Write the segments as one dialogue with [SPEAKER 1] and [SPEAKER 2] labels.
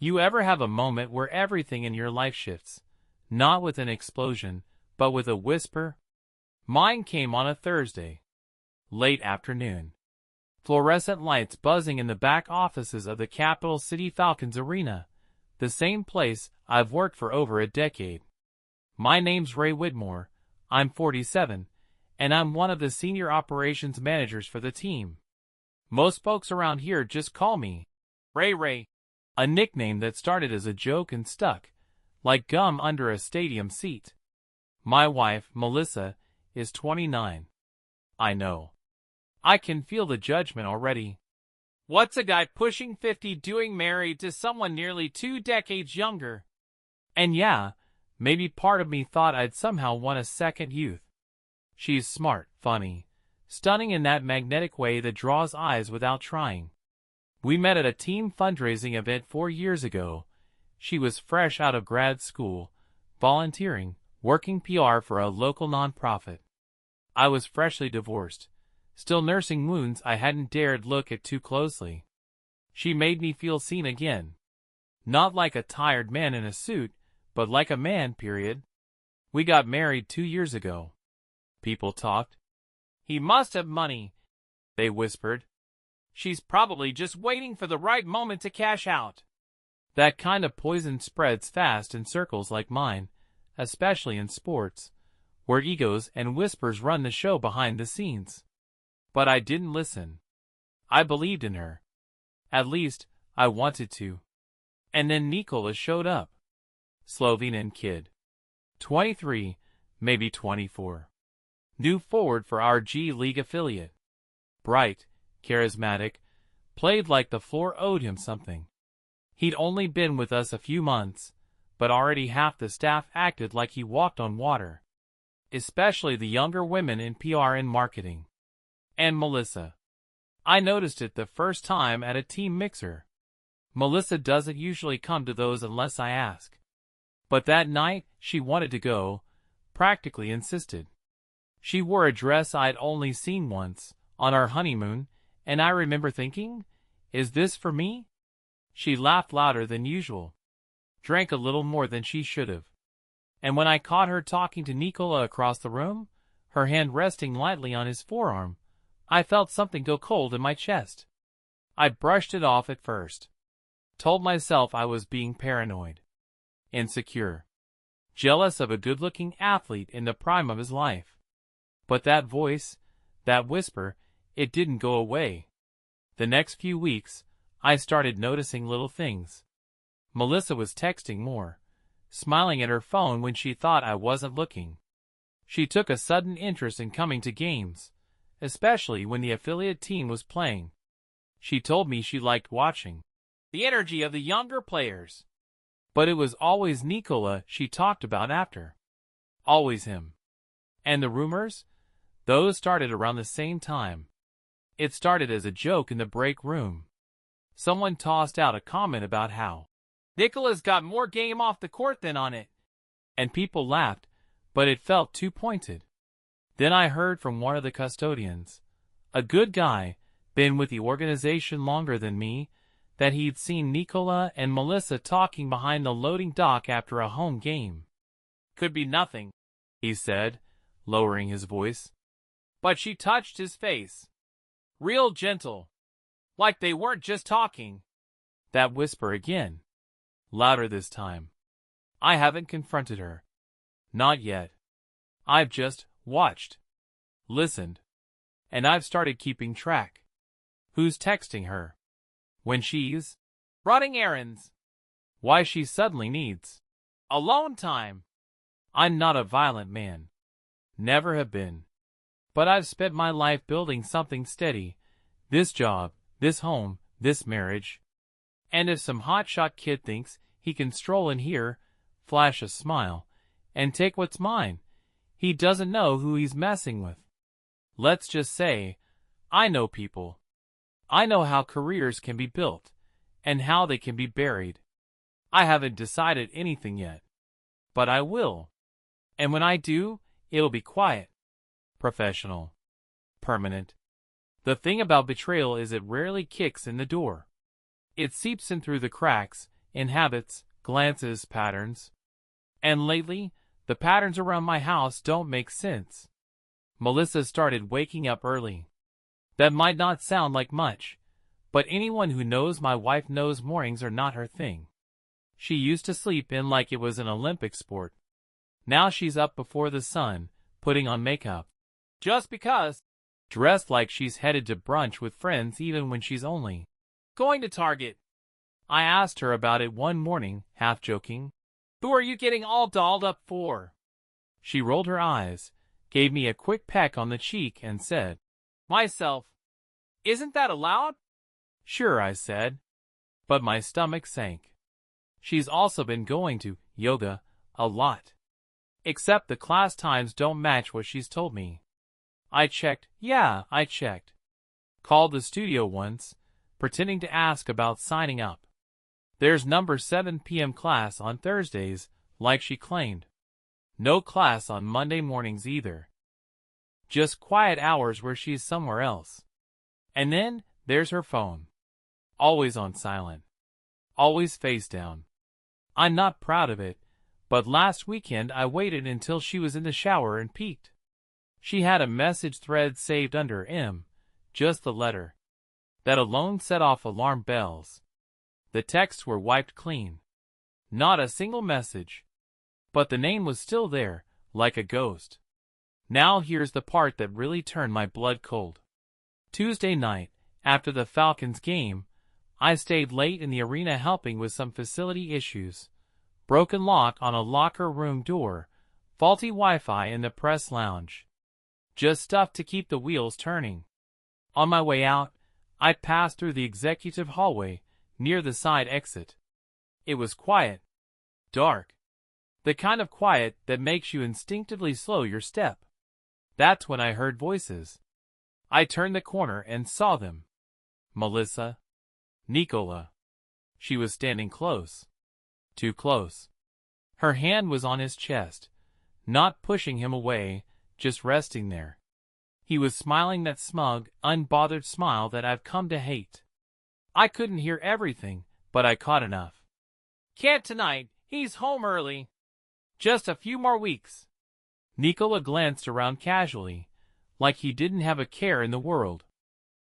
[SPEAKER 1] You ever have a moment where everything in your life shifts? Not with an explosion, but with a whisper? Mine came on a Thursday. Late afternoon. Fluorescent lights buzzing in the back offices of the capital city Falcons Arena, the same place I've worked for over a decade. My name's Ray Whitmore, I'm 47, and I'm one of the senior operations managers for the team. Most folks around here just call me Ray, a nickname that started as a joke and stuck, like gum under a stadium seat. My wife, Melissa, is 29. I know. I can feel the judgment already. What's a guy pushing 50 doing married to someone nearly 2 decades younger? And yeah, maybe part of me thought I'd somehow won a second youth. She's smart, funny, stunning in that magnetic way that draws eyes without trying. We met at a team fundraising event 4 years ago. She was fresh out of grad school, volunteering, working PR for a local nonprofit. I was freshly divorced, still nursing wounds I hadn't dared look at too closely. She made me feel seen again. Not like a tired man in a suit, but like a man, period. We got married 2 years ago. People talked. He must have money, they whispered. She's probably just waiting for the right moment to cash out. That kind of poison spreads fast in circles like mine, especially in sports, where egos and whispers run the show behind the scenes. But I didn't listen. I believed in her. At least, I wanted to. And then Nikola showed up. Slovenian kid. 23, maybe 24. New forward for our G League affiliate. Bright, charismatic, played like the floor owed him something. He'd only been with us a few months, but already half the staff acted like he walked on water. Especially the younger women in PR and marketing. And Melissa. I noticed it the first time at a team mixer. Melissa doesn't usually come to those unless I ask. But that night, she wanted to go, practically insisted. She wore a dress I'd only seen once, on our honeymoon, and I remember thinking, is this for me? She laughed louder than usual. Drank a little more than she should have. And when I caught her talking to Nikola across the room, her hand resting lightly on his forearm, I felt something go cold in my chest. I brushed it off at first. Told myself I was being paranoid. Insecure. Jealous of a good-looking athlete in the prime of his life. But that voice, that whisper, it didn't go away. The next few weeks, I started noticing little things. Melissa was texting more, smiling at her phone when she thought I wasn't looking. She took a sudden interest in coming to games, especially when the affiliate team was playing. She told me she liked watching the energy of the younger players. But it was always Nikola she talked about after. Always him. And the rumors? Those started around the same time. It started as a joke in the break room. Someone tossed out a comment about how Nikola's got more game off the court than on it. And people laughed, but it felt too pointed. Then I heard from one of the custodians, a good guy, been with the organization longer than me, that he'd seen Nikola and Melissa talking behind the loading dock after a home game. Could be nothing, he said, lowering his voice. But she touched his face. Real gentle. Like they weren't just talking. That whisper again. Louder this time. I haven't confronted her. Not yet. I've just watched. Listened. And I've started keeping track. Who's texting her? When she's running errands. Why she suddenly needs alone time. I'm not a violent man. Never have been. But I've spent my life building something steady. This job, this home, this marriage. And if some hotshot kid thinks he can stroll in here, flash a smile, and take what's mine, he doesn't know who he's messing with. Let's just say, I know people. I know how careers can be built, and how they can be buried. I haven't decided anything yet. But I will. And when I do, it'll be quiet. Professional. Permanent. The thing about betrayal is it rarely kicks in the door. It seeps in through the cracks, in habits, glances, patterns. And lately, the patterns around my house don't make sense. Melissa started waking up early. That might not sound like much, but anyone who knows my wife knows mornings are not her thing. She used to sleep in like it was an Olympic sport. Now she's up before the sun, putting on makeup. Just because. Dressed like she's headed to brunch with friends even when she's only going to Target. I asked her about it one morning, half joking. Who are you getting all dolled up for? She rolled her eyes, gave me a quick peck on the cheek and said, Myself. Isn't that allowed? Sure, I said. But my stomach sank. She's also been going to yoga a lot. Except the class times don't match what she's told me. I checked. Called the studio once, pretending to ask about signing up. There's number 7 p.m. class on Thursdays, like she claimed. No class on Monday mornings either. Just quiet hours where she's somewhere else. And then, there's her phone. Always on silent. Always face down. I'm not proud of it, but last weekend I waited until she was in the shower and peeked. She had a message thread saved under M, just the letter. That alone set off alarm bells. The texts were wiped clean. Not a single message. But the name was still there, like a ghost. Now here's the part that really turned my blood cold. Tuesday night, after the Falcons game, I stayed late in the arena helping with some facility issues. Broken lock on a locker room door, faulty Wi-Fi in the press lounge. Just stuff to keep the wheels turning. On my way out, I passed through the executive hallway, near the side exit. It was quiet. Dark. The kind of quiet that makes you instinctively slow your step. That's when I heard voices. I turned the corner and saw them. Melissa. Nicola. She was standing close. Too close. Her hand was on his chest, not pushing him away, just resting there. He was smiling that smug, unbothered smile that I've come to hate. I couldn't hear everything, but I caught enough. Can't tonight, he's home early. Just a few more weeks. Nicola glanced around casually, like he didn't have a care in the world.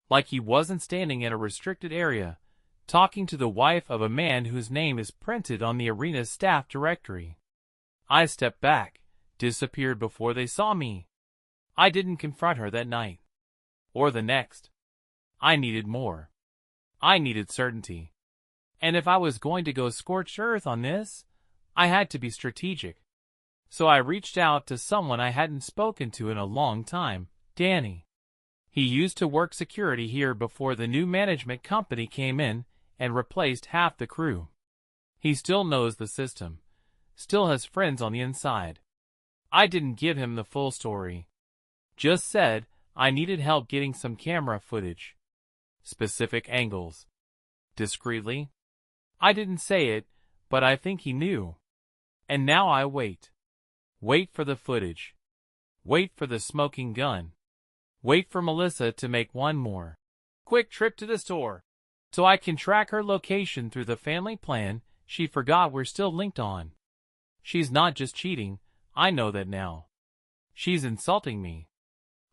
[SPEAKER 1] Like he wasn't standing in a restricted area, talking to the wife of a man whose name is printed on the arena's staff directory. I stepped back, disappeared before they saw me. I didn't confront her that night. Or the next. I needed more. I needed certainty. And if I was going to go scorched earth on this, I had to be strategic. So I reached out to someone I hadn't spoken to in a long time, Danny. He used to work security here before the new management company came in and replaced half the crew. He still knows the system, still has friends on the inside. I didn't give him the full story. Just said I needed help getting some camera footage. Specific angles. Discreetly. I didn't say it, but I think he knew. And now I wait. Wait for the footage. Wait for the smoking gun. Wait for Melissa to make one more quick trip to the store, so I can track her location through the family plan she forgot we're still linked on. She's not just cheating, I know that now. She's insulting me.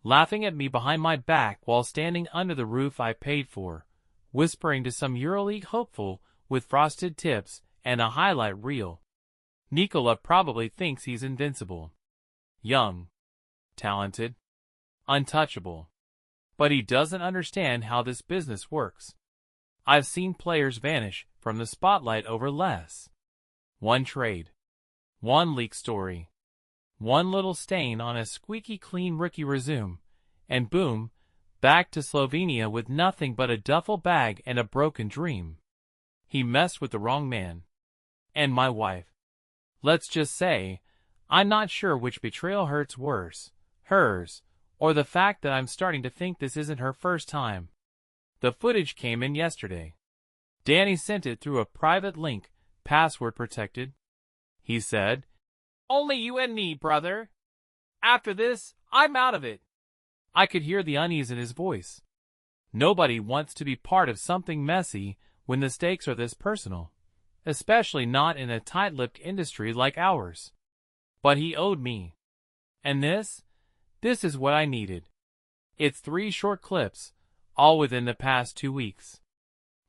[SPEAKER 1] Laughing at me behind my back while standing under the roof I paid for, whispering to some EuroLeague hopeful with frosted tips and a highlight reel. Nicola probably thinks he's invincible. Young. Talented. Untouchable. But he doesn't understand how this business works. I've seen players vanish from the spotlight over less. One trade. One leak story. One little stain on a squeaky clean rookie resume, and boom, back to Slovenia with nothing but a duffel bag and a broken dream. He messed with the wrong man. And my wife. Let's just say, I'm not sure which betrayal hurts worse, hers, or the fact that I'm starting to think this isn't her first time. The footage came in yesterday. Danny sent it through a private link, password protected. He said, "Only you and me, brother. After this, I'm out of it." I could hear the unease in his voice. Nobody wants to be part of something messy when the stakes are this personal. especially not in a tight-lipped industry like ours. But he owed me. And this is what I needed. It's 3 short clips, all within the past 2 weeks.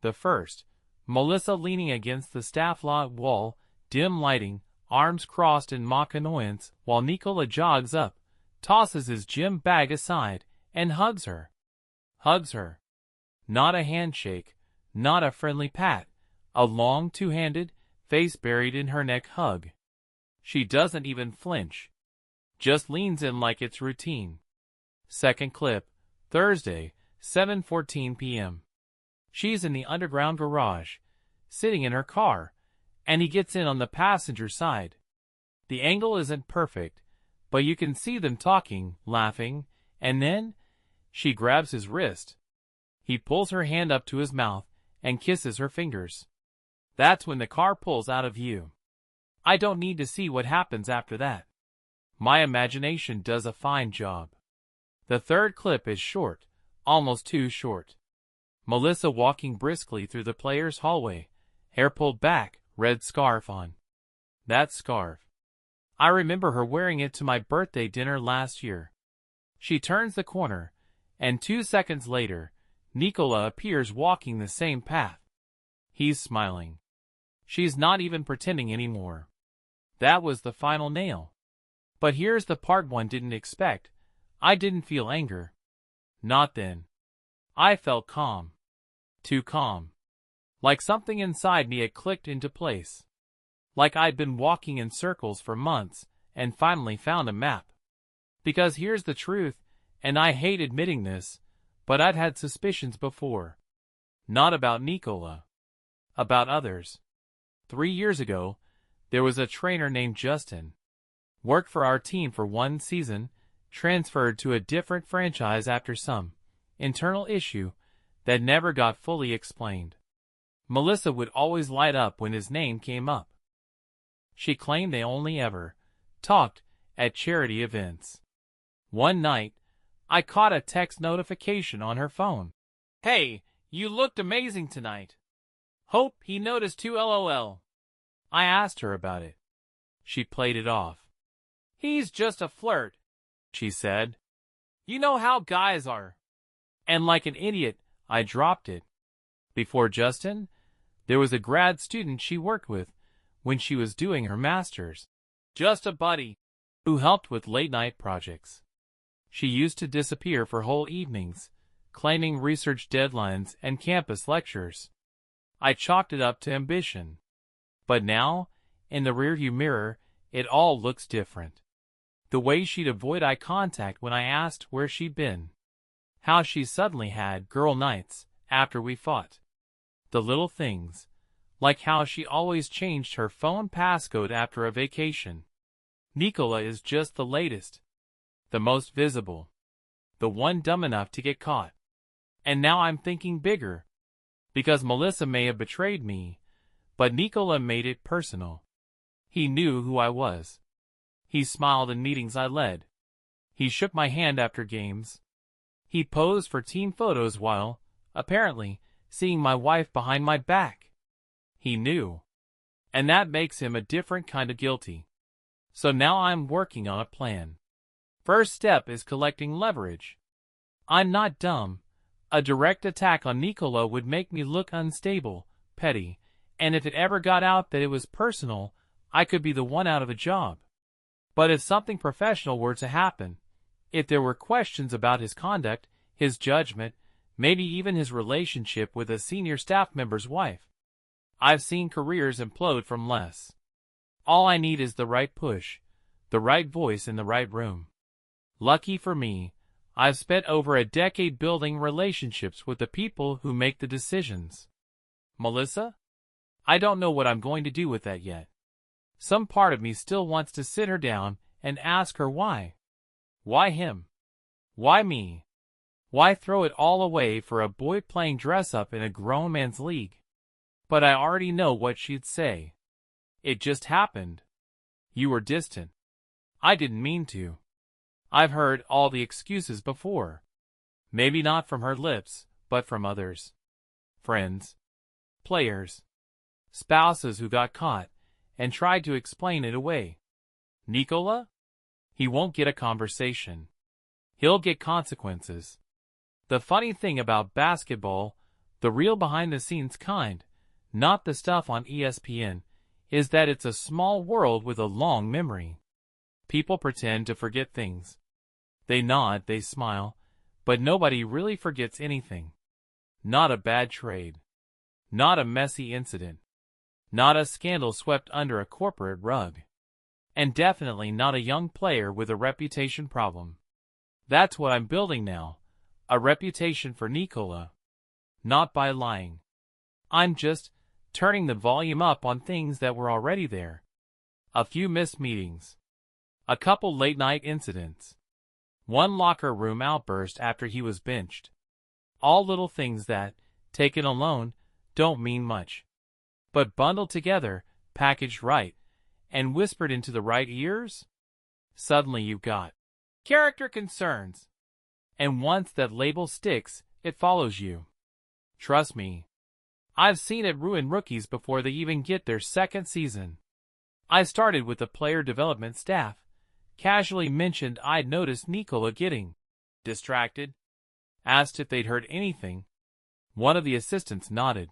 [SPEAKER 1] The first, Melissa leaning against the staff lot wall, dim lighting, arms crossed in mock annoyance, while Nikola jogs up, tosses his gym bag aside, and hugs her. Hugs her. Not a handshake, not a friendly pat, a long two-handed, face buried in her neck hug. She doesn't even flinch. Just leans in like it's routine. Second clip, Thursday, 7:14 p.m. She's in the underground garage, sitting in her car, and he gets in on the passenger side. The angle isn't perfect, but you can see them talking, laughing, and then she grabs his wrist. He pulls her hand up to his mouth and kisses her fingers. That's when the car pulls out of view. I don't need to see what happens after that. My imagination does a fine job. The third clip is short, almost too short. Melissa walking briskly through the players' hallway, hair pulled back, red scarf on. That scarf. I remember her wearing it to my birthday dinner last year. She turns the corner, and 2 seconds later, Nikola appears walking the same path. He's smiling. She's not even pretending anymore. That was the final nail. But here's the part one didn't expect. I didn't feel anger. Not then. I felt calm. Too calm. Like something inside me had clicked into place. Like I'd been walking in circles for months and finally found a map. Because here's the truth, and I hate admitting this, but I'd had suspicions before. Not about Nikola. About others. 3 years ago, there was a trainer named Justin. Worked for our team for 1 season, transferred to a different franchise after some internal issue that never got fully explained. Melissa would always light up when his name came up. She claimed they only ever talked at charity events. One night, I caught a text notification on her phone. "Hey, you looked amazing tonight. Hope he noticed too, LOL. I asked her about it. She played it off. "He's just a flirt," she said. "You know how guys are." And like an idiot, I dropped it. Before Justin, there was a grad student she worked with when she was doing her master's. Just a buddy who helped with late-night projects. She used to disappear for whole evenings, claiming research deadlines and campus lectures. I chalked it up to ambition. But now, in the rearview mirror, it all looks different. The way she'd avoid eye contact when I asked where she'd been. How she suddenly had girl nights after we fought. The little things, like how she always changed her phone passcode after a vacation. Nikola is just the latest. The most visible. The one dumb enough to get caught. And now I'm thinking bigger. Because Melissa may have betrayed me, but Nikola made it personal. He knew who I was. He smiled in meetings I led. He shook my hand after games. He posed for team photos while, apparently, seeing my wife behind my back. He knew. And that makes him a different kind of guilty. So now I'm working on a plan. First step is collecting leverage. I'm not dumb. A direct attack on Nikola would make me look unstable, petty, and if it ever got out that it was personal, I could be the one out of a job. But if something professional were to happen, if there were questions about his conduct, his judgment, maybe even his relationship with a senior staff member's wife, I've seen careers implode from less. All I need is the right push, the right voice in the right room. Lucky for me, I've spent over a decade building relationships with the people who make the decisions. Melissa? I don't know what I'm going to do with that yet. Some part of me still wants to sit her down and ask her why. Why him? Why me? Why throw it all away for a boy playing dress-up in a grown man's league? But I already know what she'd say. It just happened. You were distant. I didn't mean to. I've heard all the excuses before. Maybe not from her lips, but from others. Friends. Players. spouses who got caught and tried to explain it away. Nikola? He won't get a conversation. He'll get consequences. The funny thing about basketball, the real behind-the-scenes kind, not the stuff on ESPN, is that it's a small world with a long memory. People pretend to forget things. They nod, they smile, but nobody really forgets anything. Not a bad trade. Not a messy incident. Not a scandal swept under a corporate rug. And definitely not a young player with a reputation problem. That's what I'm building now. A reputation for Nikola. Not by lying. I'm just turning the volume up on things that were already there. A few missed meetings. A couple late-night incidents. One locker room outburst after he was benched. All little things that, taken alone, don't mean much. But bundled together, packaged right, and whispered into the right ears, suddenly you've got character concerns. And once that label sticks, it follows you. Trust me. I've seen it ruin rookies before they even get their second season. I started with the player development staff. Casually mentioned I'd noticed Nikola getting distracted. Asked if they'd heard anything. One of the assistants nodded.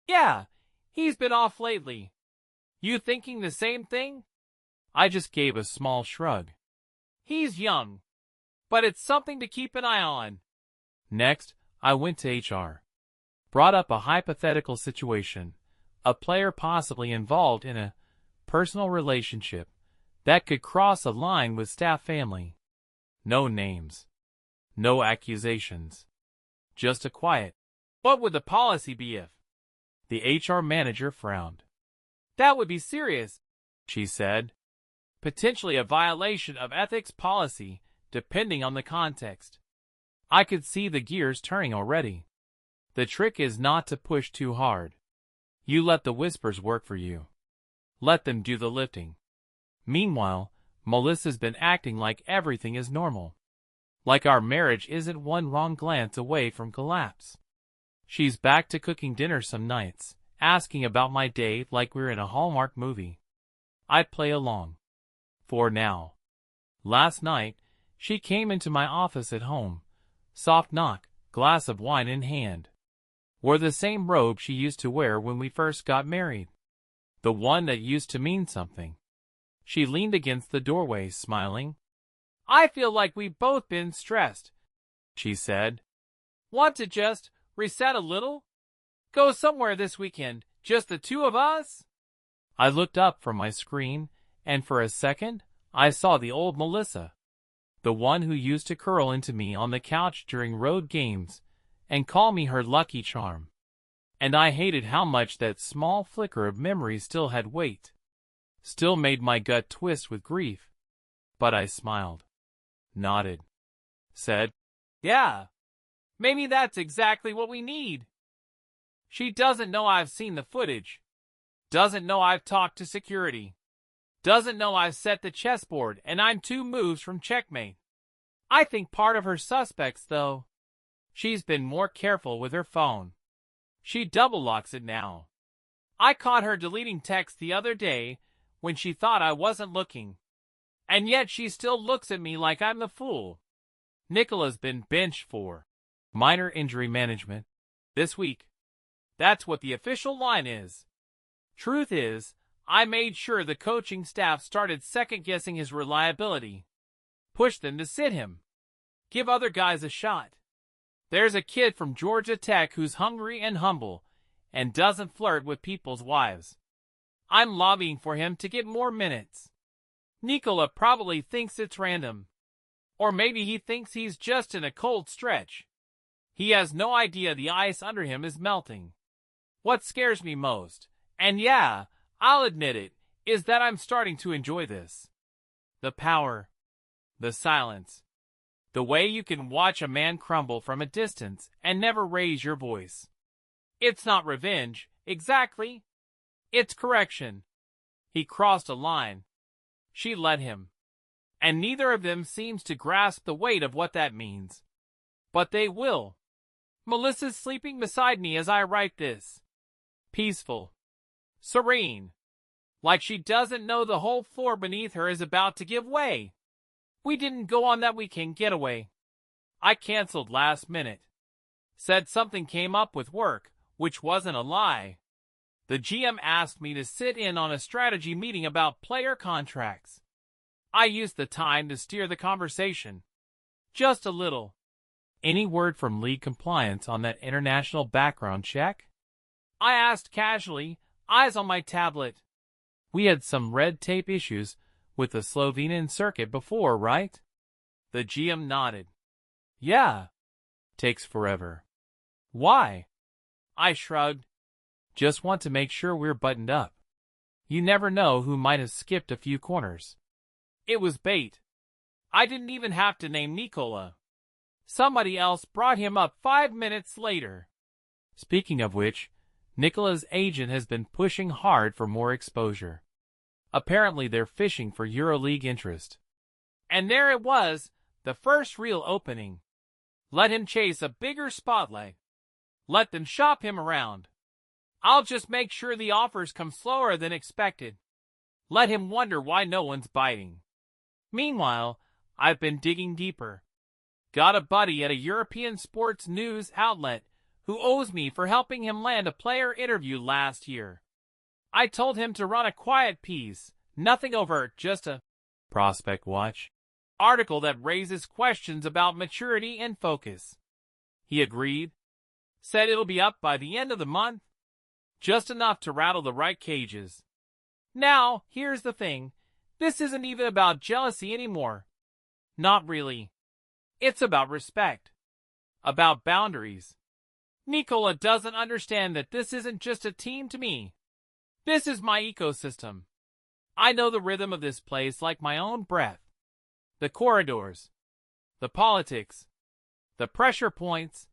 [SPEAKER 1] Yeah, he's been off lately. You thinking the same thing? I just gave a small shrug. He's young, but it's something to keep an eye on. Next, I went to HR. Brought up a hypothetical situation, a player possibly involved in a personal relationship that could cross a line with staff family. No names. No accusations. Just a quiet, what would the policy be if? The HR manager frowned. That would be serious, she said. Potentially a violation of ethics policy, depending on the context. I could see the gears turning already. The trick is not to push too hard. You let the whispers work for you. Let them do the lifting. Meanwhile, Melissa's been acting like everything is normal. Like our marriage isn't one wrong glance away from collapse. She's back to cooking dinner some nights, asking about my day like we're in a Hallmark movie. I play along. For now. Last night, she came into my office at home. Soft knock, glass of wine in hand. Wore the same robe she used to wear when we first got married. The one that used to mean something. She leaned against the doorway, smiling. I feel like we've both been stressed, she said. Want to just reset a little? Go somewhere this weekend, just the two of us? I looked up from my screen, and for a second, I saw the old Melissa. The one who used to curl into me on the couch during road games and call me her lucky charm. And I hated how much that small flicker of memory still had weight. Still made my gut twist with grief. But I smiled. Nodded. Said, yeah, maybe that's exactly what we need. She doesn't know I've seen the footage. Doesn't know I've talked to security. Doesn't know I've set the chessboard and I'm 2 moves from checkmate. I think part of her suspects, though. She's been more careful with her phone. She double locks it now. I caught her deleting texts the other day when she thought I wasn't looking. And yet she still looks at me like I'm the fool. Nikola's been benched for minor injury management this week. That's what the official line is. Truth is, I made sure the coaching staff started second-guessing his reliability. Push them to sit him. Give other guys a shot. There's a kid from Georgia Tech who's hungry and humble and doesn't flirt with people's wives. I'm lobbying for him to get more minutes. Nikola probably thinks it's random. Or maybe he thinks he's just in a cold stretch. He has no idea the ice under him is melting. What scares me most, and yeah, I'll admit it, is that I'm starting to enjoy this. The power. The silence. The way you can watch a man crumble from a distance and never raise your voice. It's not revenge, exactly. It's correction. He crossed a line. She let him. And neither of them seems to grasp the weight of what that means. But they will. Melissa's sleeping beside me as I write this. Peaceful. serene. Like she doesn't know the whole floor beneath her is about to give way. We didn't go on that weekend getaway. I canceled last minute. Said something came up with work, which wasn't a lie. The GM asked me to sit in on a strategy meeting about player contracts. I used the time to steer the conversation. Just a little. Any word from league compliance on that international background check? I asked casually, eyes on my tablet. We had some red tape issues with the Slovenian circuit before, right? The GM nodded. Yeah. Takes forever. Why? I shrugged. Just want to make sure we're buttoned up. You never know who might have skipped a few corners. It was bait. I didn't even have to name Nikola. Somebody else brought him up 5 minutes later. Speaking of which, Nikola's agent has been pushing hard for more exposure. Apparently they're fishing for EuroLeague interest. And there it was, the first real opening. Let him chase a bigger spotlight. Let them shop him around. I'll just make sure the offers come slower than expected. Let him wonder why no one's biting. Meanwhile, I've been digging deeper. Got a buddy at a European sports news outlet who owes me for helping him land a player interview last year. I told him to run a quiet piece, nothing overt, just a prospect watch article that raises questions about maturity and focus. He agreed, said it'll be up by the end of the month, just enough to rattle the right cages. Now, here's the thing, this isn't even about jealousy anymore. Not really. It's about respect. About boundaries. Nikola doesn't understand that this isn't just a team to me. This is my ecosystem. I know the rhythm of this place like my own breath. The corridors. The politics. The pressure points.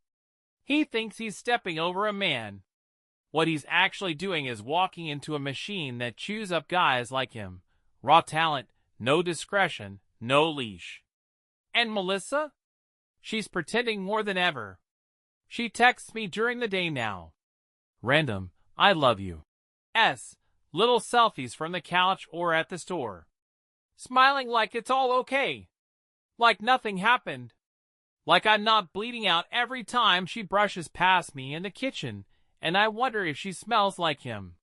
[SPEAKER 1] He thinks he's stepping over a man. What he's actually doing is walking into a machine that chews up guys like him. Raw talent, no discretion, no leash. And Melissa? She's pretending more than ever. She texts me during the day now. Random, I love you. Little selfies from the couch or at the store. Smiling like it's all okay. Like nothing happened. Like I'm not bleeding out every time she brushes past me in the kitchen, and I wonder if she smells like him.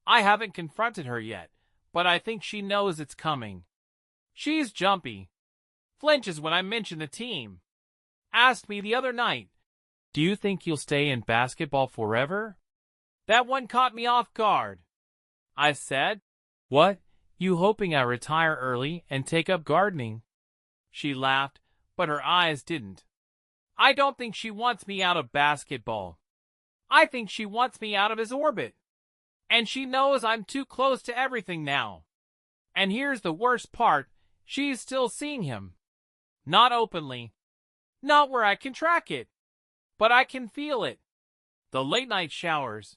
[SPEAKER 1] I haven't confronted her yet, but I think she knows it's coming. She's jumpy. Flinches when I mention the team. Asked me the other night, do you think you'll stay in basketball forever? That one caught me off guard. I said, what, you hoping I retire early and take up gardening? She laughed, but her eyes didn't. I don't think she wants me out of basketball. I think she wants me out of his orbit. And she knows I'm too close to everything now. And here's the worst part, she's still seeing him. Not openly. Not where I can track it. But I can feel it. The late-night showers.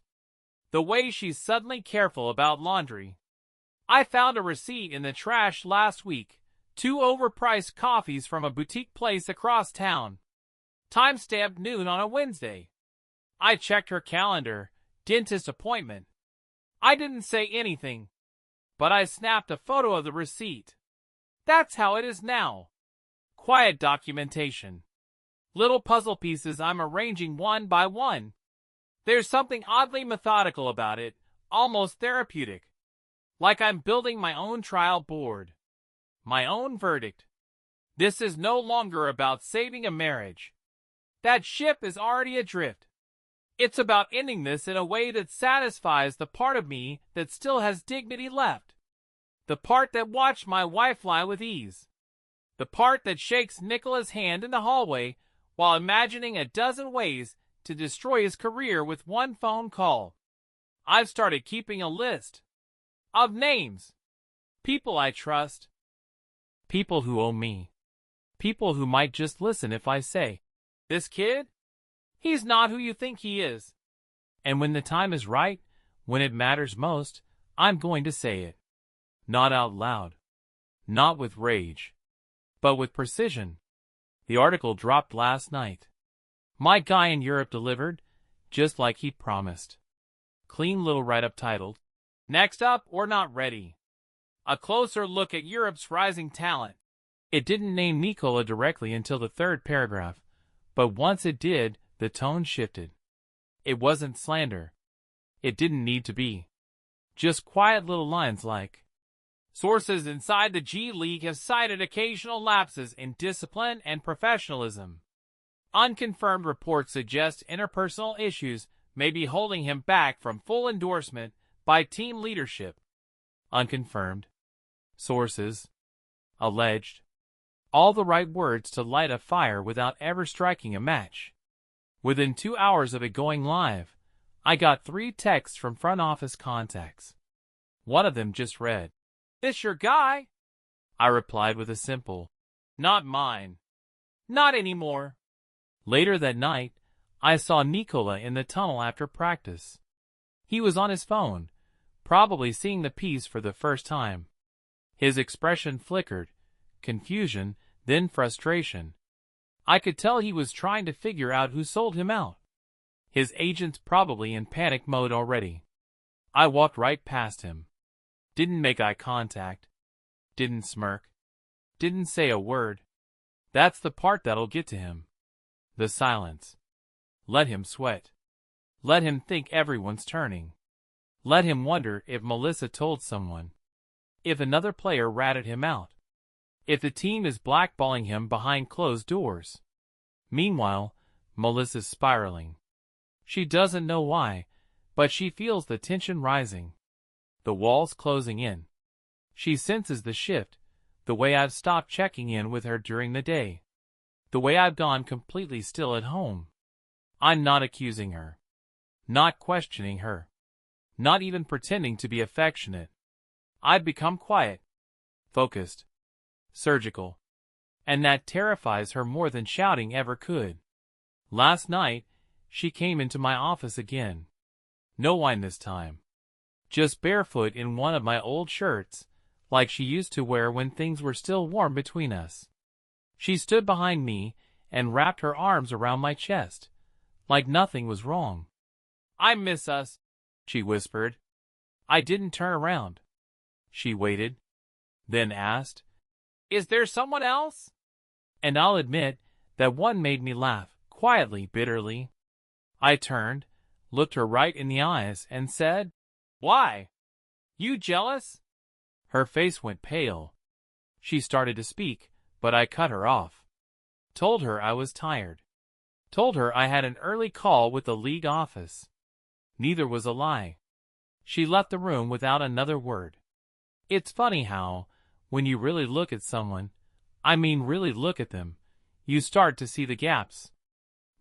[SPEAKER 1] The way she's suddenly careful about laundry. I found a receipt in the trash last week. 2 overpriced coffees from a boutique place across town. Time-stamped noon on a Wednesday. I checked her calendar. Dentist appointment. I didn't say anything. But I snapped a photo of the receipt. That's how it is now. Quiet documentation. Little puzzle pieces I'm arranging one by one. There's something oddly methodical about it, almost therapeutic. Like I'm building my own trial board. My own verdict. This is no longer about saving a marriage. That ship is already adrift. It's about ending this in a way that satisfies the part of me that still has dignity left. The part that watched my wife lie with ease. The part that shakes Nikola's hand in the hallway while imagining a dozen ways to destroy his career with one phone call. I've started keeping a list of names. People I trust. People who owe me. People who might just listen if I say, this kid? He's not who you think he is. And when the time is right, when it matters most, I'm going to say it. Not out loud. Not with rage. But with precision. The article dropped last night. My guy in Europe delivered, just like he promised. Clean little write-up titled, Next up, we're not ready. A closer look at Europe's rising talent. It didn't name Nikola directly until the third paragraph, but once it did, the tone shifted. It wasn't slander. It didn't need to be. Just quiet little lines like, "Sources inside the G League have cited occasional lapses in discipline and professionalism. Unconfirmed reports suggest interpersonal issues may be holding him back from full endorsement by team leadership. Unconfirmed. Sources. Alleged." All the right words to light a fire without ever striking a match. Within 2 hours of it going live, I got 3 texts from front office contacts. One of them just read, "This your guy?" I replied with a simple, "Not mine. Not anymore." Later that night, I saw Nikola in the tunnel after practice. He was on his phone, probably seeing the piece for the first time. His expression flickered, confusion, then frustration. I could tell he was trying to figure out who sold him out. His agent's probably in panic mode already. I walked right past him. Didn't make eye contact. Didn't smirk. Didn't say a word. That's the part that'll get to him. The silence. Let him sweat. Let him think everyone's turning. Let him wonder if Melissa told someone. If another player ratted him out. If the team is blackballing him behind closed doors. Meanwhile, Melissa's spiraling. She doesn't know why, but she feels the tension rising. The walls closing in. She senses the shift, the way I've stopped checking in with her during the day. The way I've gone completely still at home. I'm not accusing her. Not questioning her. Not even pretending to be affectionate. I've become quiet. Focused. Surgical. And that terrifies her more than shouting ever could. Last night, she came into my office again. No wine this time. Just barefoot in one of my old shirts, like she used to wear when things were still warm between us. She stood behind me and wrapped her arms around my chest, like nothing was wrong. "I miss us," she whispered. I didn't turn around. She waited, then asked, "Is there someone else?" And I'll admit that one made me laugh, quietly, bitterly. I turned, looked her right in the eyes, and said, "Why? You jealous?" Her face went pale. She started to speak, but I cut her off. Told her I was tired. Told her I had an early call with the league office. Neither was a lie. She left the room without another word. It's funny how, when you really look at someone, I mean really look at them, you start to see the gaps.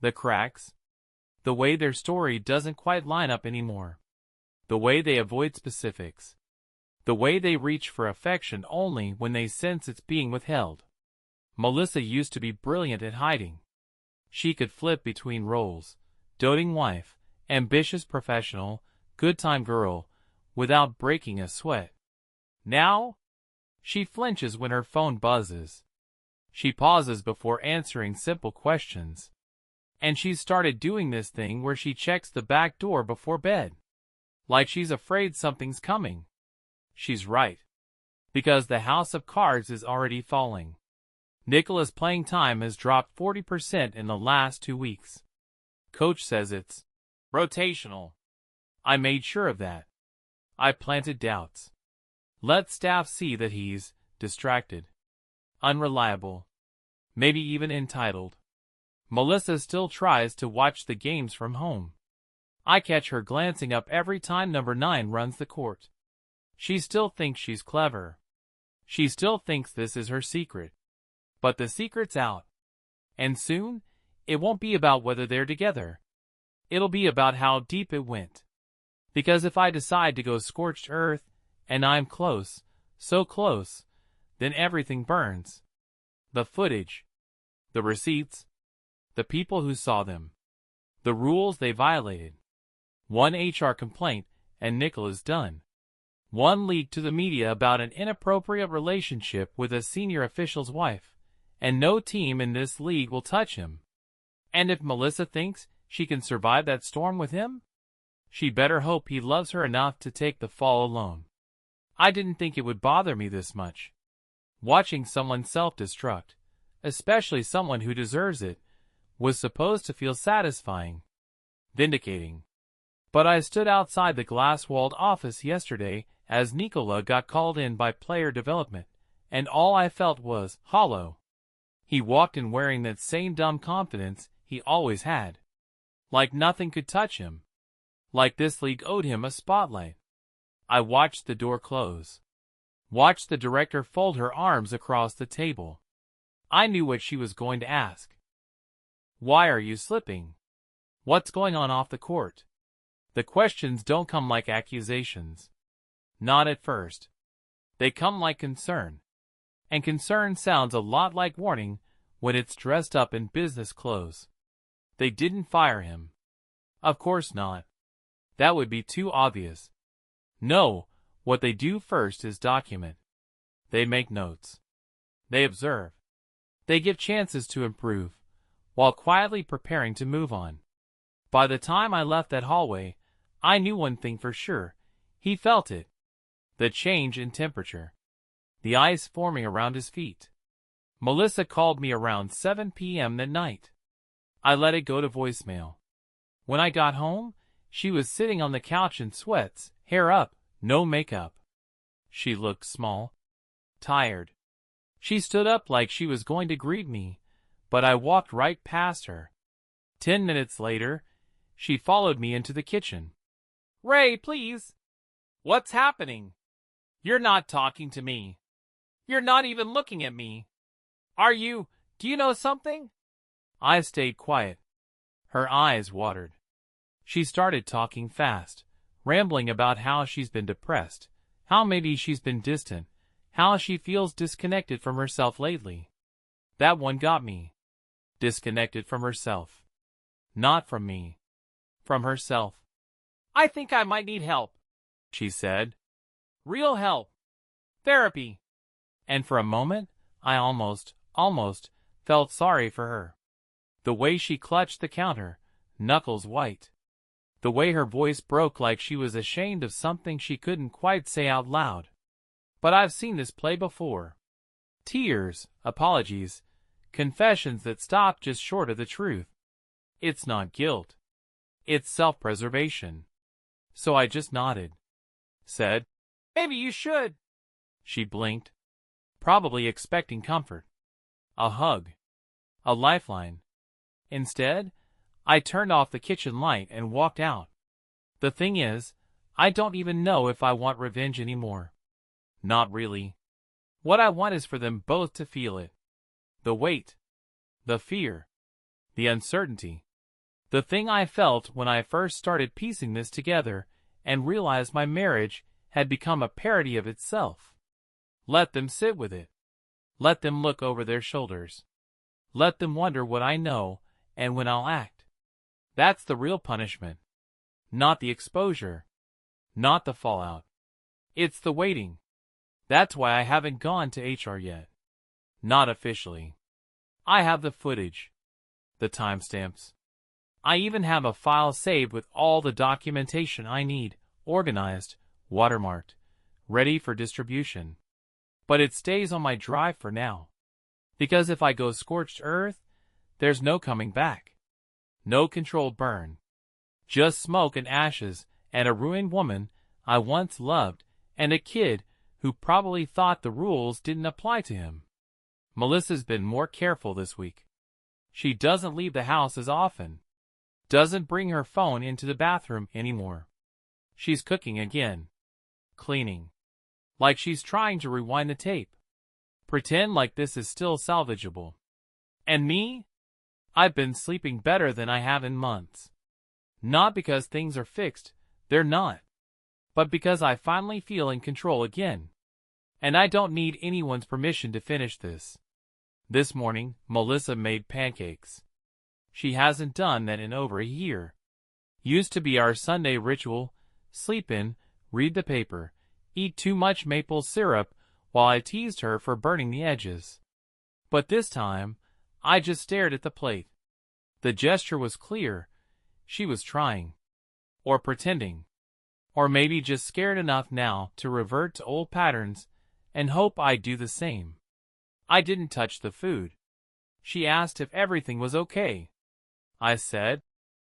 [SPEAKER 1] The cracks. The way their story doesn't quite line up anymore. The way they avoid specifics. The way they reach for affection only when they sense it's being withheld. Melissa used to be brilliant at hiding. She could flip between roles, doting wife, ambitious professional, good-time girl, without breaking a sweat. Now, she flinches when her phone buzzes. She pauses before answering simple questions. And she's started doing this thing where she checks the back door before bed. Like she's afraid something's coming. She's right. Because the house of cards is already falling. Nikola's playing time has dropped 40% in the last 2 weeks. Coach says it's rotational. I made sure of that. I planted doubts. Let staff see that he's distracted, unreliable, maybe even entitled. Melissa still tries to watch the games from home. I catch her glancing up every time number 9 runs the court. She still thinks she's clever. She still thinks this is her secret. But the secret's out. And soon, it won't be about whether they're together. It'll be about how deep it went. Because if I decide to go scorched earth, and I'm close, so close, then everything burns. The footage. The receipts. The people who saw them. The rules they violated. One HR complaint, and Nikola's done. One leak to the media about an inappropriate relationship with a senior official's wife, and no team in this league will touch him. And if Melissa thinks she can survive that storm with him, She better hope he loves her enough to take the fall alone. I didn't think it would bother me this much. Watching someone self-destruct, especially someone who deserves it, was supposed to feel satisfying, vindicating. But I stood outside the glass-walled office yesterday as Nikola got called in by player development, and all I felt was hollow. He walked in wearing that same dumb confidence he always had. Like nothing could touch him. Like this league owed him a spotlight. I watched the door close. Watched the director fold her arms across the table. I knew what she was going to ask. Why are you slipping? What's going on off the court? The questions don't come like accusations. Not at first. They come like concern. And concern sounds a lot like warning when it's dressed up in business clothes. They didn't fire him. Of course not. That would be too obvious. No, what they do first is document. They make notes. They observe. They give chances to improve, while quietly preparing to move on. By the time I left that hallway, I knew one thing for sure. He felt it. The change in temperature. The ice forming around his feet. Melissa called me around 7 p.m. that night. I let it go to voicemail. When I got home, she was sitting on the couch in sweats, hair up, no makeup. She looked small, tired. She stood up like she was going to greet me, but I walked right past her. 10 minutes later, she followed me into the kitchen. Ray, please. What's happening? You're not talking to me. You're not even looking at me. Do you know something? I stayed quiet. Her eyes watered. She started talking fast, rambling about how she's been depressed, how maybe she's been distant, how she feels disconnected from herself lately. That one got me. Disconnected from herself. Not from me. From herself. I think I might need help, she said. Real help. Therapy. And for a moment, I almost felt sorry for her. The way she clutched the counter, knuckles white. The way her voice broke like she was ashamed of something she couldn't quite say out loud. But I've seen this play before. Tears, apologies, confessions that stop just short of the truth. It's not guilt. It's self-preservation. So I just nodded. Said, maybe you should. She blinked, probably expecting comfort. A hug. A lifeline. Instead, I turned off the kitchen light and walked out. The thing is, I don't even know if I want revenge anymore. Not really. What I want is for them both to feel it. The weight. The fear. The uncertainty. The thing I felt when I first started piecing this together and realized my marriage had become a parody of itself. Let them sit with it. Let them look over their shoulders. Let them wonder what I know and when I'll act. That's the real punishment. Not the exposure. Not the fallout. It's the waiting. That's why I haven't gone to HR yet. Not officially. I have the footage. The timestamps. I even have a file saved with all the documentation I need, organized, watermarked, ready for distribution. But it stays on my drive for now. Because if I go scorched earth, there's no coming back. No controlled burn. Just smoke and ashes and a ruined woman I once loved and a kid who probably thought the rules didn't apply to him. Melissa's been more careful this week. She doesn't leave the house as often. Doesn't bring her phone into the bathroom anymore. She's cooking again. Cleaning. Like she's trying to rewind the tape. Pretend like this is still salvageable. And me? I've been sleeping better than I have in months. Not because things are fixed, they're not. But because I finally feel in control again. And I don't need anyone's permission to finish this. This morning, Melissa made pancakes. She hasn't done that in over a year. Used to be our Sunday ritual, sleep in, read the paper, eat too much maple syrup while I teased her for burning the edges. But this time, I just stared at the plate. The gesture was clear. She was trying. or pretending. Or maybe just scared enough now to revert to old patterns and hope I'd do the same. I didn't touch the food. She asked if everything was okay. I said,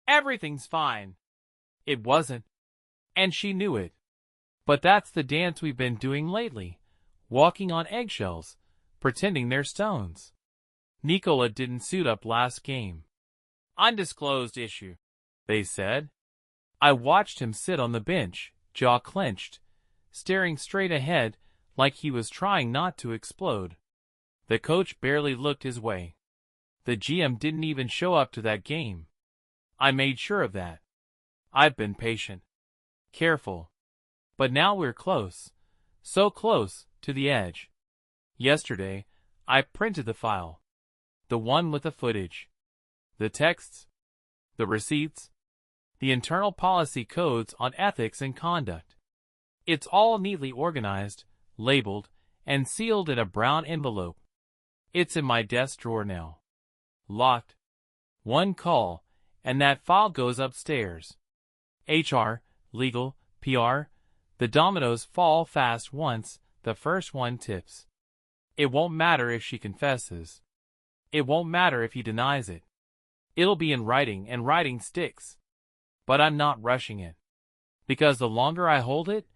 [SPEAKER 1] "Everything's fine." It wasn't, and she knew it. But that's the dance we've been doing lately, walking on eggshells, pretending they're stones. Nikola didn't suit up last game. "Undisclosed issue," they said. I watched him sit on the bench, jaw clenched, staring straight ahead like he was trying not to explode. The coach barely looked his way. The GM didn't even show up to that game. I made sure of that. I've been patient, careful. But now we're close, so close to the edge. Yesterday, I printed the file. The one with the footage, the texts, the receipts, the internal policy codes on ethics and conduct. It's all neatly organized, labeled, and sealed in a brown envelope. It's in my desk drawer now. Locked. One call, and that file goes upstairs. HR, legal, PR, the dominoes fall fast once the first one tips. It won't matter if she confesses. It won't matter if he denies it. It'll be in writing, and writing sticks. But I'm not rushing it. Because the longer I hold it,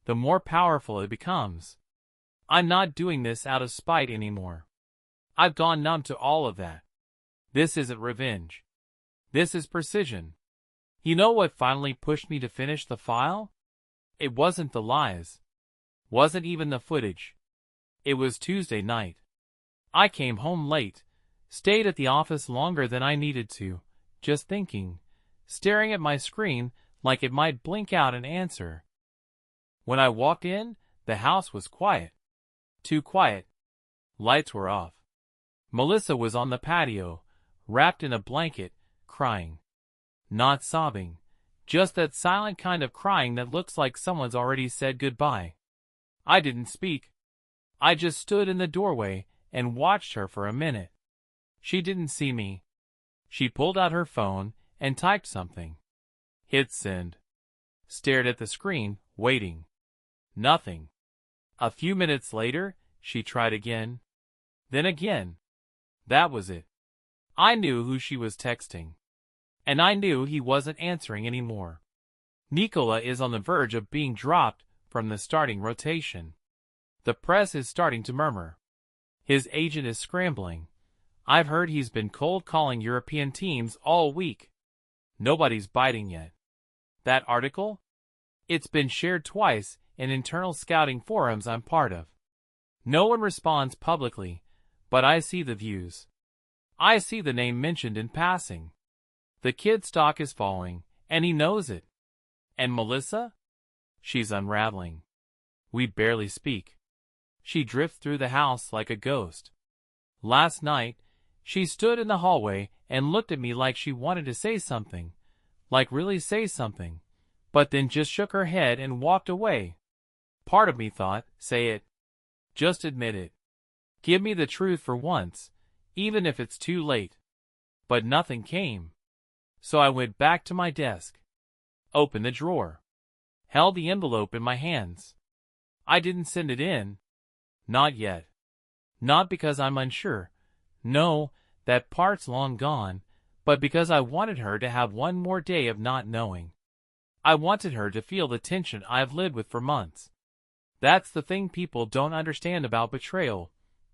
[SPEAKER 1] the more powerful it becomes. I'm not doing this out of spite anymore. I've gone numb to all of that. This isn't revenge. This is precision. You know what finally pushed me to finish the file? It wasn't the lies. Wasn't even the footage. It was Tuesday night. I came home late, stayed at the office longer than I needed to, just thinking, staring at my screen like it might blink out an answer. When I walked in, the house was quiet. Too quiet. Lights were off. Melissa was on the patio, wrapped in a blanket, crying. Not sobbing, just that silent kind of crying that looks like someone's already said goodbye. I didn't speak. I just stood in the doorway and watched her for a minute. She didn't see me. She pulled out her phone and typed something. Hit send. Stared at the screen, waiting. Nothing. A few minutes later, she tried again. Then again. That was it. I knew who she was texting. And I knew he wasn't answering anymore. Nikola is on the verge of being dropped from the starting rotation. The press is starting to murmur. His agent is scrambling. I've heard he's been cold calling European teams all week. Nobody's biting yet. That article? It's been shared twice in internal scouting forums I'm part of. No one responds publicly, but I see the views. I see the name mentioned in passing. The kid's stock is falling, and he knows it. And Melissa? She's unraveling. We barely speak. She drifts through the house like a ghost. Last night, she stood in the hallway and looked at me like she wanted to say something, like really say something, but then just shook her head and walked away. Part of me thought, say it. Just admit it. Give me the truth for once, even if it's too late. But nothing came. So I went back to my desk, opened the drawer, held the envelope in my hands. I didn't send it in. Not yet. Not because I'm unsure. No, that part's long gone, but because I wanted her to have one more day of not knowing. I wanted her to feel the tension I've lived with for months. That's the thing people don't understand about betrayal.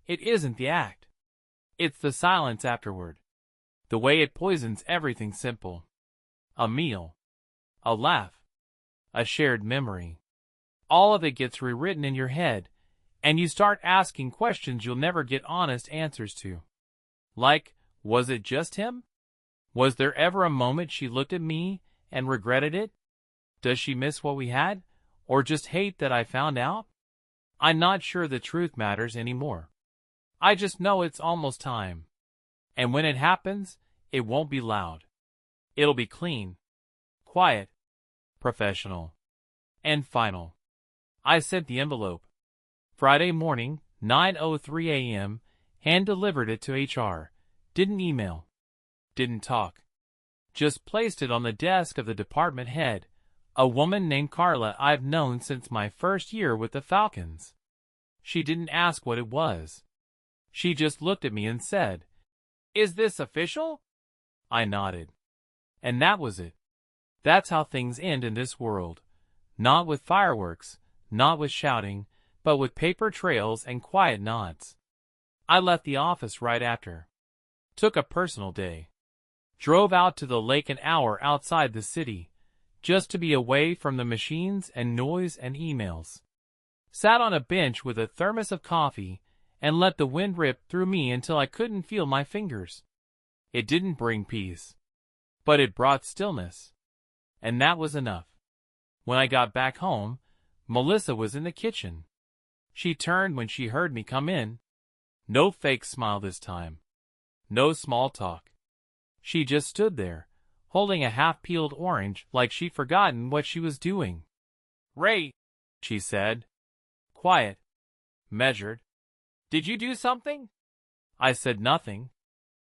[SPEAKER 1] It isn't the act. It's the silence afterward. The way it poisons everything simple. A meal. A laugh. A shared memory. All of it gets rewritten in your head, and you start asking questions you'll never get honest answers to. Like, was it just him? Was there ever a moment she looked at me and regretted it? Does she miss what we had, or just hate that I found out? I'm not sure the truth matters anymore. I just know it's almost time. And when it happens, it won't be loud. It'll be clean, quiet, professional, and final. I sent the envelope. Friday morning, 9:03 a.m., hand-delivered it to HR. Didn't email. Didn't talk. Just placed it on the desk of the department head, A woman named Carla I've known since my first year with the Falcons. She didn't ask what it was. She just looked at me and said, "Is this official?" I nodded. And that was it. That's how things end in this world. Not with fireworks, not with shouting, but with paper trails and quiet nods. I left the office right after. Took a personal day. Drove out to the lake an hour outside the city, just to be away from the machines and noise and emails. Sat on a bench with a thermos of coffee and let the wind rip through me until I couldn't feel my fingers. It didn't bring peace, but it brought stillness. And that was enough. When I got back home, Melissa was in the kitchen. She turned when she heard me come in. No fake smile this time. No small talk. She just stood there, holding a half-peeled orange like she'd forgotten what she was doing. "Ray," she said. Quiet. Measured. "Did you do something?" I said nothing.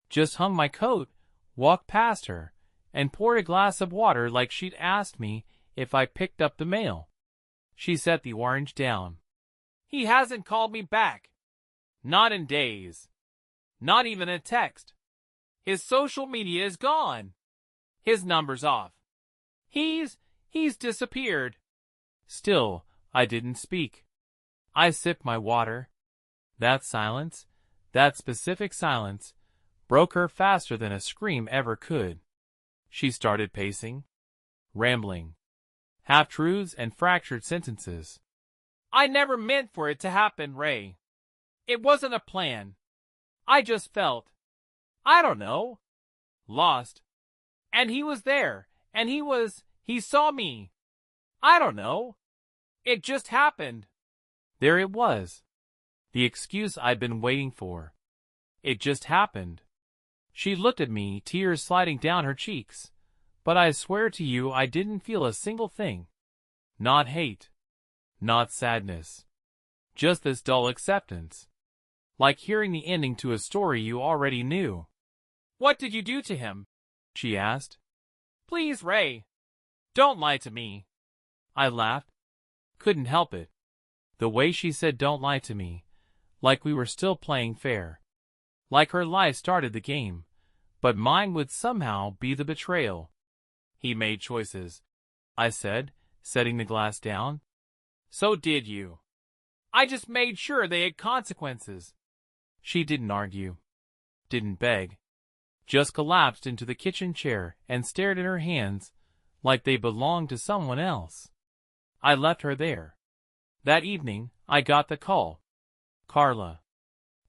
[SPEAKER 1] Just hung my coat, walked past her, and poured a glass of water like she'd asked me if I picked up the mail. She set the orange down. "He hasn't called me back. Not in days. Not even a text. His social media is gone. His number's off. He's disappeared." Still, I didn't speak. I sipped my water. That silence, that specific silence, broke her faster than a scream ever could. She started pacing, rambling, half-truths and fractured sentences. "I never meant for it to happen, Ray. It wasn't a plan. I just felt, I don't know, lost. And he was there, and he saw me. I don't know. It just happened." There it was. The excuse I'd been waiting for. It just happened. She looked at me, tears sliding down her cheeks. But I swear to you I didn't feel a single thing. Not hate. Not sadness. Just this dull acceptance. Like hearing the ending to a story you already knew. "What did you do to him?" she asked. "Please, Ray. Don't lie to me." I laughed. Couldn't help it. The way she said "don't lie to me," like we were still playing fair. Like her lie started the game, but mine would somehow be the betrayal. "He made choices," I said, setting the glass down. "So did you. I just made sure they had consequences." She didn't argue. Didn't beg. Just collapsed into the kitchen chair and stared at her hands like they belonged to someone else. I left her there. That evening, I got the call. Carla.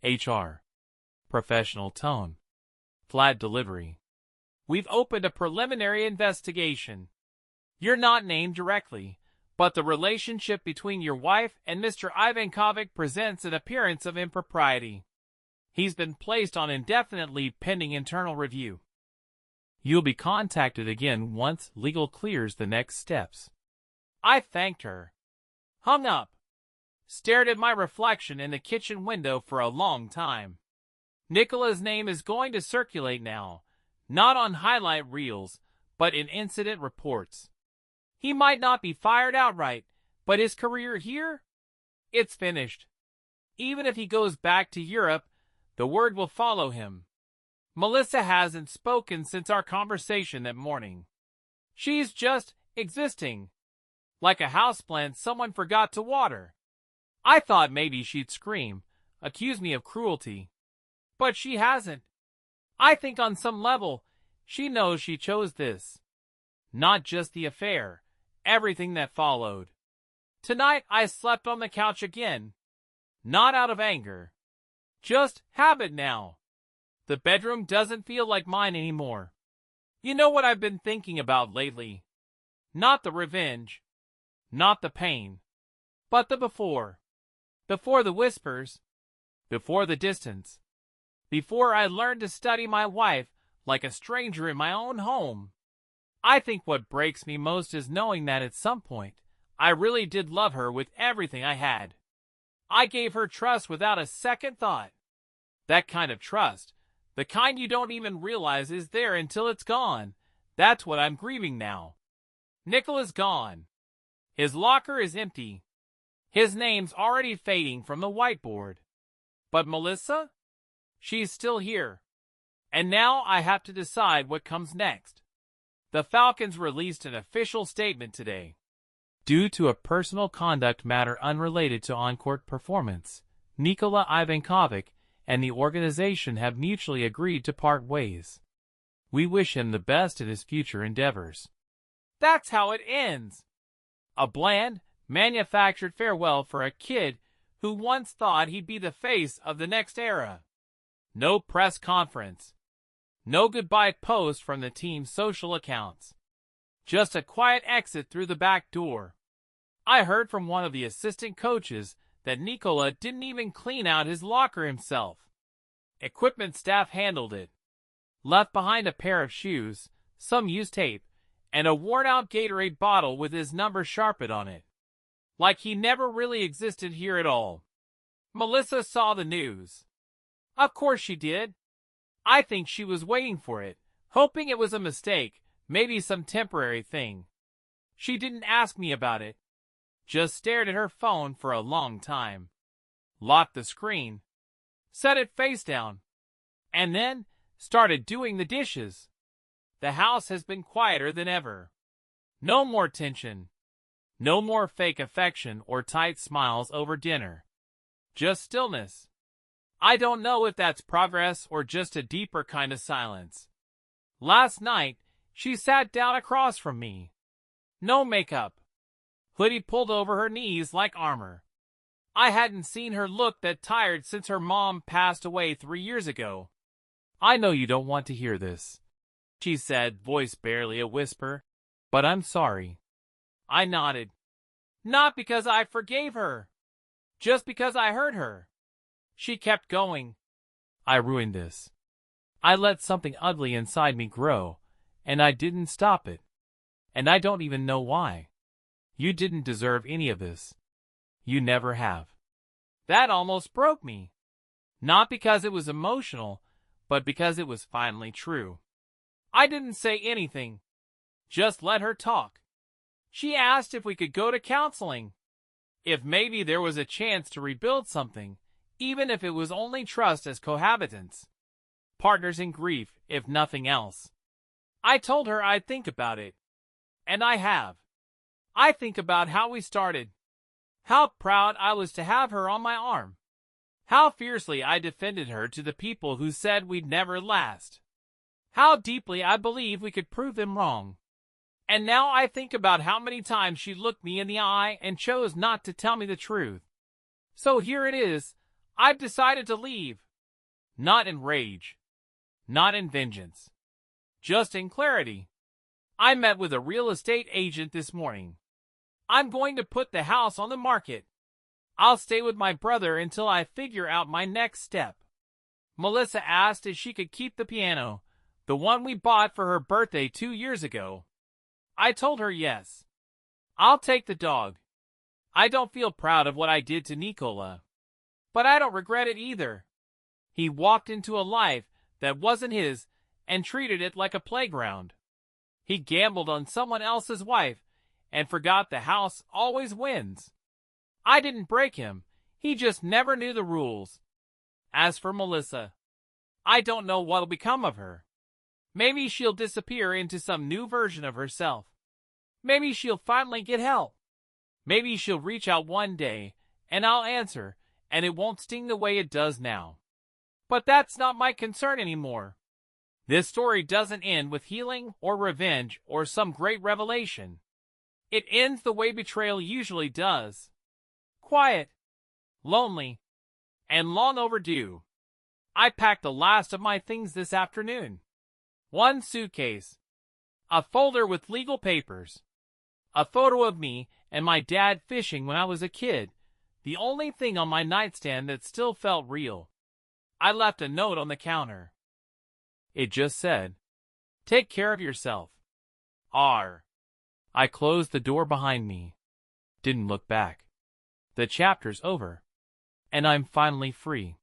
[SPEAKER 1] HR. Professional tone. Flat delivery. "We've opened a preliminary investigation. You're not named directly, but the relationship between your wife and Mr. Ivankovic presents an appearance of impropriety. He's been placed on indefinite leave pending internal review. You'll be contacted again once legal clears the next steps." I thanked her. Hung up. Stared at my reflection in the kitchen window for a long time. Nicola's name is going to circulate now, not on highlight reels, but in incident reports. He might not be fired outright, but his career here? It's finished. Even if he goes back to Europe, the word will follow him. Melissa hasn't spoken since our conversation that morning. She's just existing. Like a houseplant someone forgot to water. I thought maybe she'd scream, accuse me of cruelty. But she hasn't. I think on some level, she knows she chose this. Not just the affair, everything that followed. Tonight I slept on the couch again. Not out of anger. Just habit now. The bedroom doesn't feel like mine anymore. You know what I've been thinking about lately? Not the revenge. Not the pain. But the before. Before the whispers. Before the distance. Before I learned to study my wife like a stranger in my own home. I think what breaks me most is knowing that at some point, I really did love her with everything I had. I gave her trust without a second thought. That kind of trust, the kind you don't even realize is there until it's gone, that's what I'm grieving now. Nicola's gone. His locker is empty. His name's already fading from the whiteboard. But Melissa? She's still here. And now I have to decide what comes next. The Falcons released an official statement today. Due to a personal conduct matter unrelated to on-court performance, Nikola Ivankovic and the organization have mutually agreed to part ways. We wish him the best in his future endeavors. That's how it ends. A bland, manufactured farewell for a kid who once thought he'd be the face of the next era. No press conference. No goodbye post from the team's social accounts. Just a quiet exit through the back door. I heard from one of the assistant coaches that Nikola didn't even clean out his locker himself. Equipment staff handled it. Left behind a pair of shoes, some used tape, and a worn-out Gatorade bottle with his number sharpened on it. Like he never really existed here at all. Melissa saw the news. Of course she did. I think she was waiting for it, hoping it was a mistake, maybe some temporary thing. She didn't ask me about it. Just stared at her phone for a long time. Locked the screen. Set it face down. And then started doing the dishes. The house has been quieter than ever. No more tension. No more fake affection or tight smiles over dinner. Just stillness. I don't know if that's progress or just a deeper kind of silence. Last night, she sat down across from me. No makeup. Hoodie pulled over her knees like armor. I hadn't seen her look that tired since her mom passed away 3 years ago. I know you don't want to hear this, she said, voice barely a whisper, but I'm sorry. I nodded. Not because I forgave her. Just because I hurt her. She kept going. I ruined this. I let something ugly inside me grow, and I didn't stop it. And I don't even know why. You didn't deserve any of this. You never have. That almost broke me. Not because it was emotional, but because it was finally true. I didn't say anything. Just let her talk. She asked if we could go to counseling. If maybe there was a chance to rebuild something, even if it was only trust as cohabitants. Partners in grief, if nothing else. I told her I'd think about it. And I have. I think about how we started. How proud I was to have her on my arm. How fiercely I defended her to the people who said we'd never last. How deeply I believed we could prove them wrong. And now I think about how many times she looked me in the eye and chose not to tell me the truth. So here it is. I've decided to leave. Not in rage. Not in vengeance. Just in clarity. I met with a real estate agent this morning. I'm going to put the house on the market. I'll stay with my brother until I figure out my next step. Melissa asked if she could keep the piano, the one we bought for her birthday 2 years ago. I told her yes. I'll take the dog. I don't feel proud of what I did to Nikola. But I don't regret it either. He walked into a life that wasn't his and treated it like a playground. He gambled on someone else's wife and forgot the house always wins. I didn't break him. He just never knew the rules. As for Melissa, I don't know what'll become of her. Maybe she'll disappear into some new version of herself. Maybe she'll finally get help. Maybe she'll reach out one day and I'll answer, and it won't sting the way it does now. But that's not my concern anymore. This story doesn't end with healing or revenge or some great revelation. It ends the way betrayal usually does. Quiet, lonely, and long overdue. I packed the last of my things this afternoon. 1 suitcase, a folder with legal papers, a photo of me and my dad fishing when I was a kid, the only thing on my nightstand that still felt real. I left a note on the counter. It just said, "Take care of yourself. R." I closed the door behind me. Didn't look back. The chapter's over. And I'm finally free.